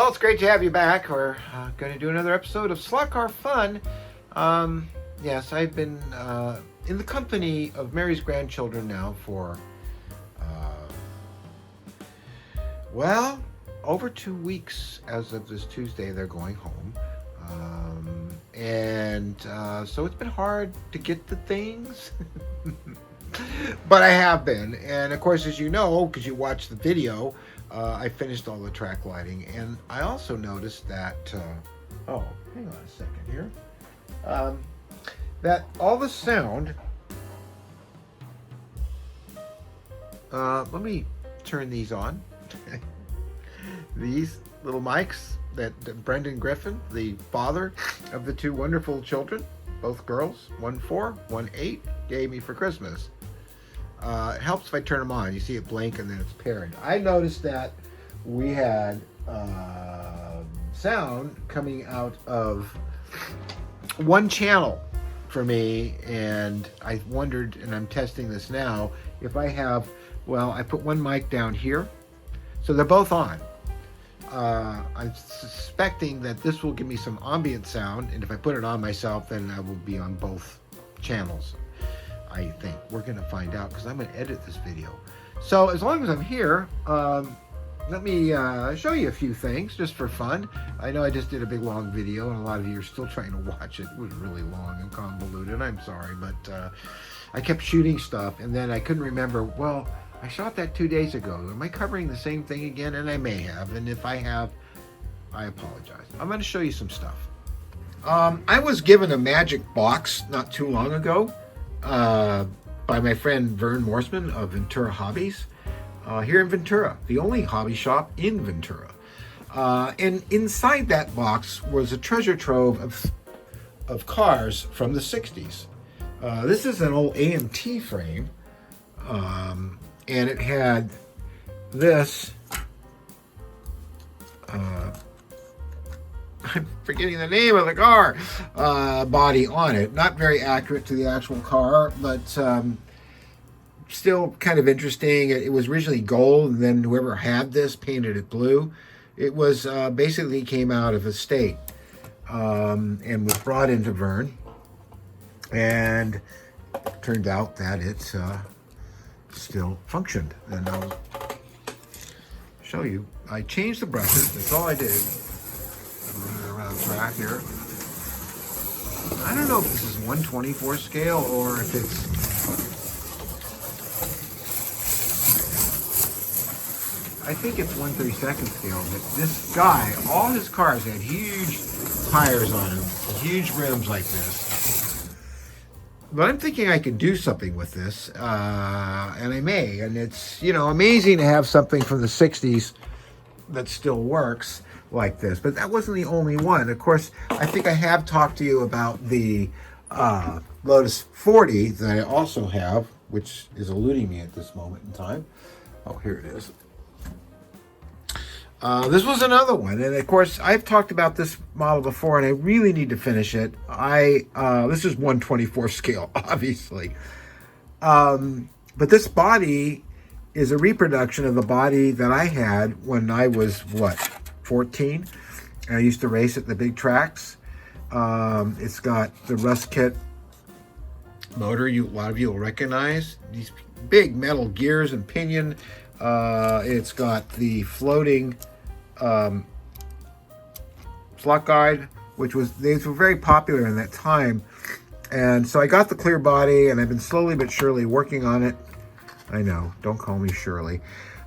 Well, it's great to have you back. We're going to do another episode of Slot Car Fun. Yes, I've been in the company of Mary's grandchildren now for, over 2 weeks. As of this Tuesday, they're going home. So it's been hard to get the things. But I have been. And of course, as you know, because you watched the video, I finished all the track lighting. And I also noticed that, hang on a second here, that all the sound, let me turn these on. These little mics that Brendan Griffin, the father of the two wonderful children, both girls, 1 4, 1 8, gave me for Christmas. It helps if I turn them on. You see it blink and then it's paired. I noticed that we had sound coming out of one channel for me, and I wondered, and I'm testing this now, if I have, I put one mic down here, so they're both on. I'm suspecting that this will give me some ambient sound, and if I put it on myself, then I will be on both channels. I think we're going to find out, because I'm going to edit this video. So as long as I'm here, let me show you a few things just for fun. I know I just did a big long video, and a lot of you are still trying to watch it. It was really long and convoluted. I'm sorry, but I kept shooting stuff, and then I couldn't remember, I shot that 2 days ago. Am I covering the same thing again? And I may have, and if I have, I apologize. I'm going to show you some stuff. I was given a magic box not too long ago by my friend Vern Morsman of Ventura Hobbies here in Ventura, the only hobby shop in Ventura. And inside that box was a treasure trove of cars from the 60s. This is an old AMT frame. And it had this, I'm forgetting the name of the car, body on it. Not very accurate to the actual car, but still kind of interesting. It was originally gold, and then whoever had this painted it blue. It was basically came out of a state and was brought into Vern. And it turned out that it's still functioned, and I'll show you. I changed the brushes. That's all I did. Running around the track here. I don't know if this is 1/24 scale or if it's I think it's 1/32 scale. But this guy, all his cars had huge tires on them, huge rims like this. But I'm thinking I could do something with this, and I may. And it's, amazing to have something from the 60s that still works like this. But that wasn't the only one. Of course, I think I have talked to you about the Lotus 40 that I also have, which is eluding me at this moment in time. Oh, here it is. This was another one, and of course I've talked about this model before, and I really need to finish it. This is 1/24 scale, obviously, but this body is a reproduction of the body that I had when I was 14, and I used to race at the big tracks. It's got the rust kit motor. A lot of you will recognize these big metal gears and pinion. It's got the floating slot guide, these were very popular in that time. And so I got the clear body, and I've been slowly but surely working on it. I know, don't call me Shirley.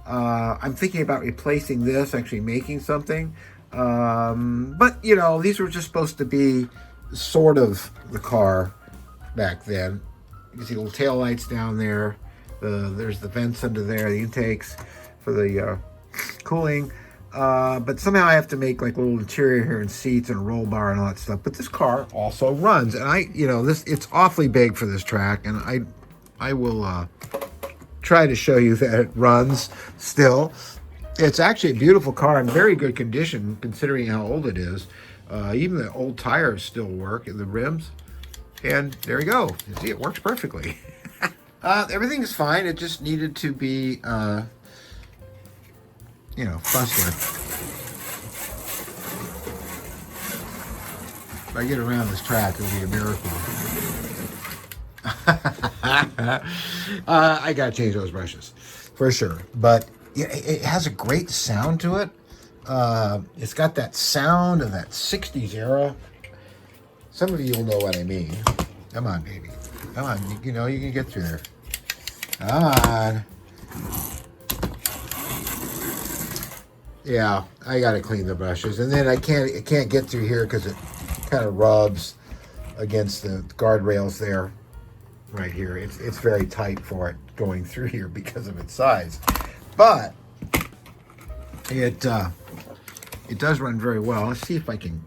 I'm thinking about replacing this, actually making something. But, these were just supposed to be sort of the car back then. You can see little tail lights down there. There's the vents under there, the intakes for the cooling. But somehow I have to make like a little interior here and seats and a roll bar and all that stuff. But this car also runs, and it's awfully big for this track, and I will try to show you that it runs still. It's actually a beautiful car in very good condition considering how old it is. Even the old tires still work in the rims. And there you go. You see, it works perfectly. Everything's fine. It just needed to be, fussed with. If I get around this track, it'll be a miracle. I gotta change those brushes for sure. But yeah, it has a great sound to it. It's got that sound of that 60s era. Some of you will know what I mean. Come on, baby. Come on. You know you can get through there. Come on. Yeah, I gotta clean the brushes, and then it can't get through here because it kind of rubs against the guardrails there, right here. It's very tight for it going through here because of its size, but it does run very well. Let's see if I can.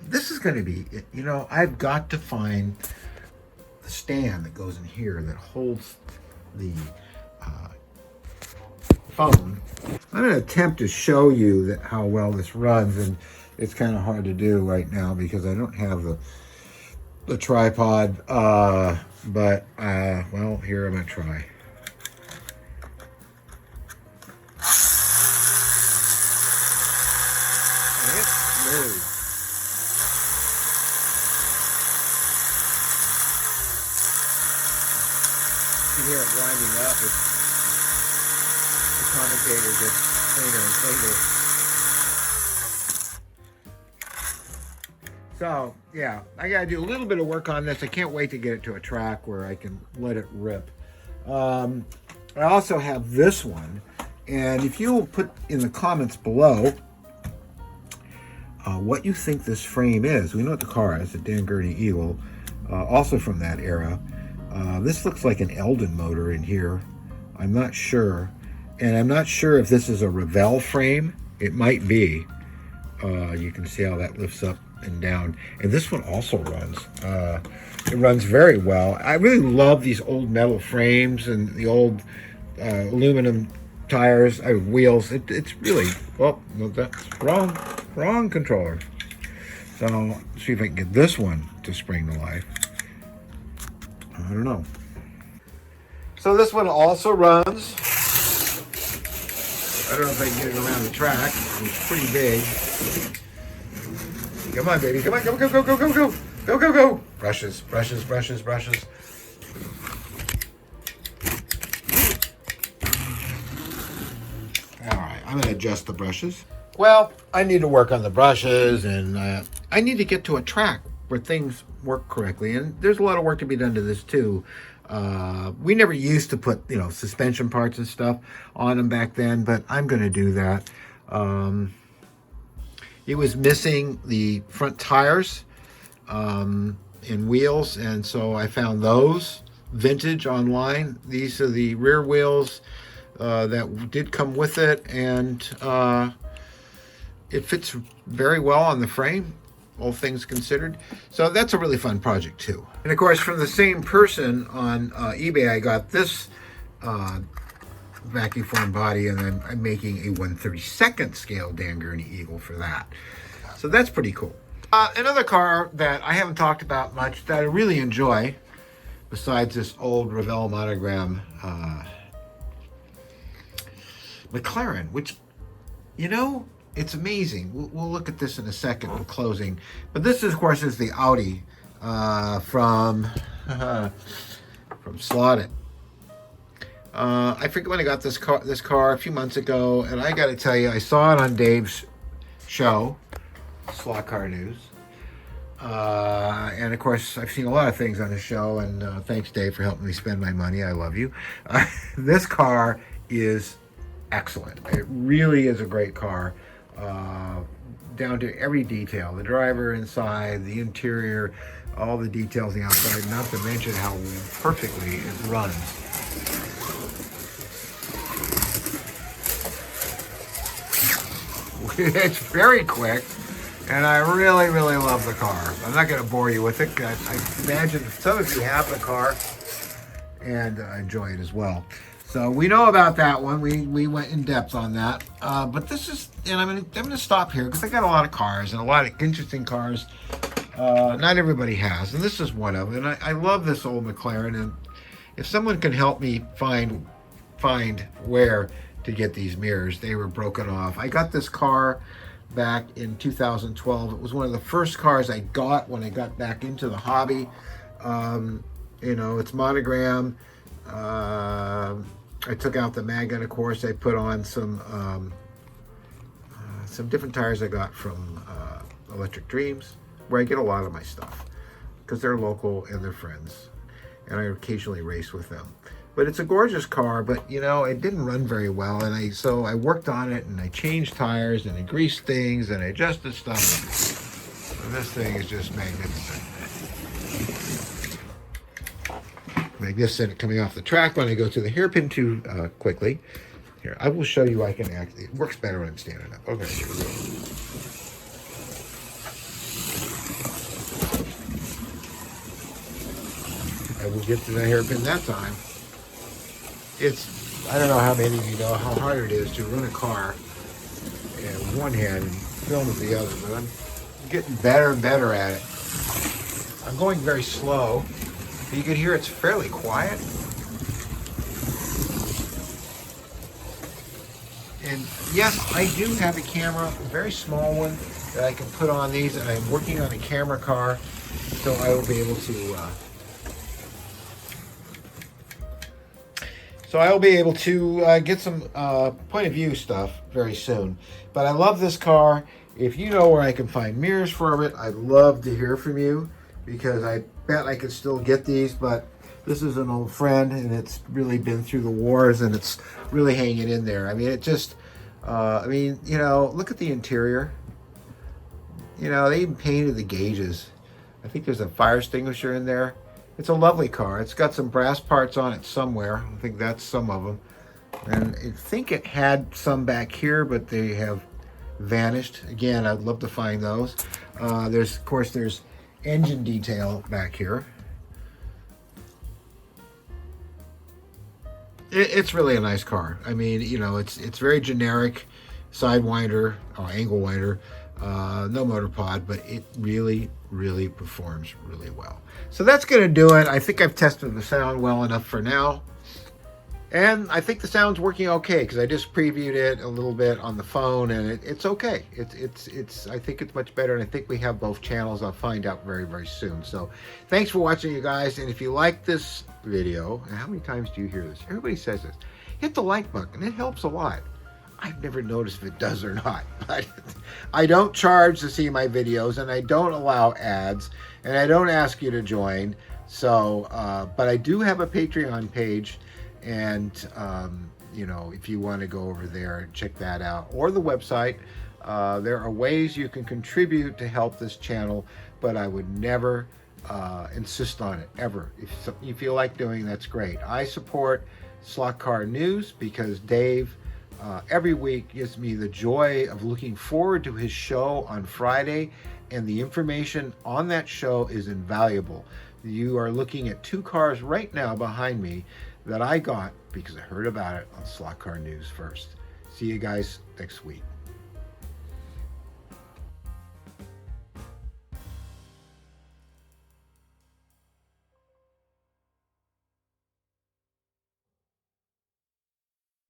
This is going to be, you know, I've got to find the stand that goes in here that holds the phone. I'm going to attempt to show you that how well this runs, and it's kind of hard to do right now because I don't have the tripod, but well, here I'm going to try. You hear it winding up as the commentator gets cleaner and cleaner. So, yeah, I got to do a little bit of work on this. I can't wait to get it to a track where I can let it rip. I also have this one, and if you'll put in the comments below what you think this frame is. We know what the car is, a Dan Gurney Eagle, also from that era. This looks like an Eldon motor in here. I'm not sure. And I'm not sure if this is a Revell frame. It might be. You can see how that lifts up and down. And this one also runs. It runs very well. I really love these old metal frames and the old aluminum tires, wheels. It's really, oh, no, that's wrong controller. So let's see if I can get this one to spring to life. I don't know. So this one also runs. I don't know if I can get it around the track. It's pretty big. Come on, baby. Come on, go, go, go, go, go, go. Go, go, go. Brushes, brushes, brushes, brushes. All right, I'm going to adjust the brushes. Well, I need to work on the brushes, and I need to get to a track where things work correctly. And there's a lot of work to be done to this too. We never used to put, you know, suspension parts and stuff on them back then, but I'm going to do that. It was missing the front tires and wheels, and so I found those vintage online. These are the rear wheels that did come with it, and it fits very well on the frame, all things considered. So that's a really fun project too. And of course, from the same person on eBay, I got this vacuum form body, and then I'm making a 1/32 scale Dan Gurney Eagle for that. So that's pretty cool. Another car that I haven't talked about much that I really enjoy, besides this old Revell monogram McLaren, which, you know, it's amazing. We'll look at this in a second in closing. But this, of course, is the Audi from Slotted. I forget when I got this car a few months ago, and I got to tell you, I saw it on Dave's show, Slot Car News. And of course, I've seen a lot of things on the show, and thanks, Dave, for helping me spend my money. I love you. This car is excellent. It really is a great car, down to every detail. The driver inside, the interior, all the details on the outside, not to mention how perfectly it runs. It's very quick, and I really, really love the car. I'm not going to bore you with it. I imagine some of you have the car and enjoy it as well. So we know about that one. We went in depth on that. But this is, and I'm gonna stop here because I got a lot of cars and a lot of interesting cars. Not everybody has, and this is one of them. And I love this old McLaren. And if someone can help me find where to get these mirrors, they were broken off. I got this car back in 2012. It was one of the first cars I got when I got back into the hobby. You know, it's monogram. I took out the magnet, of course. I put on some different tires I got from Electric Dreams, where I get a lot of my stuff because they're local and they're friends, and I occasionally race with them. But it's a gorgeous car, but you know, it didn't run very well, and so I worked on it, and I changed tires, and I greased things, and I adjusted stuff. And this thing is just magnificent. Magnificent coming off the track when I go to the hairpin too quickly. Here, I will show you I can act. It works better when I'm standing up. Okay, here we go. I will get to the hairpin that time. I don't know how many of you know how hard it is to run a car in one hand and film with the other, but I'm getting better and better at it. I'm going very slow. You can hear it's fairly quiet. And yes, I do have a camera, a very small one, that I can put on these, and I'm working on a camera car, so I will be able to get some point of view stuff very soon. But I love this car. If you know where I can find mirrors for it, I'd love to hear from you, because I bet I could still get these, but this is an old friend, and it's really been through the wars, and it's really hanging in there. I mean, it just, you know, look at the interior. You know, they even painted the gauges. I think there's a fire extinguisher in there. It's a lovely car. It's got some brass parts on it somewhere. I think that's some of them. And I think it had some back here, but they have vanished. Again, I'd love to find those. There's engine detail back here. It's really a nice car. I mean, you know, it's very generic, sidewinder, angle winder, no motor pod, but it really performs really well. So that's going to do it. I think I've tested the sound well enough for now. And I think the sound's working okay, because I just previewed it a little bit on the phone, and it's okay. I think it's much better, and I think we have both channels. I'll find out very soon. So thanks for watching, you guys. And if you like this video, and how many times do you hear this? Everybody says this. Hit the like button. It helps a lot. I've never noticed if it does or not, but I don't charge to see my videos, and I don't allow ads, and I don't ask you to join. So, but I do have a Patreon page, and you know, if you want to go over there and check that out, or the website, there are ways you can contribute to help this channel, but I would never insist on it, ever. If you feel like doing, that's great. I support Slot Car News because Dave every week gives me the joy of looking forward to his show on Friday, and the information on that show is invaluable. You are looking at two cars right now behind me that I got because I heard about it on Slot Car News first. See you guys next week.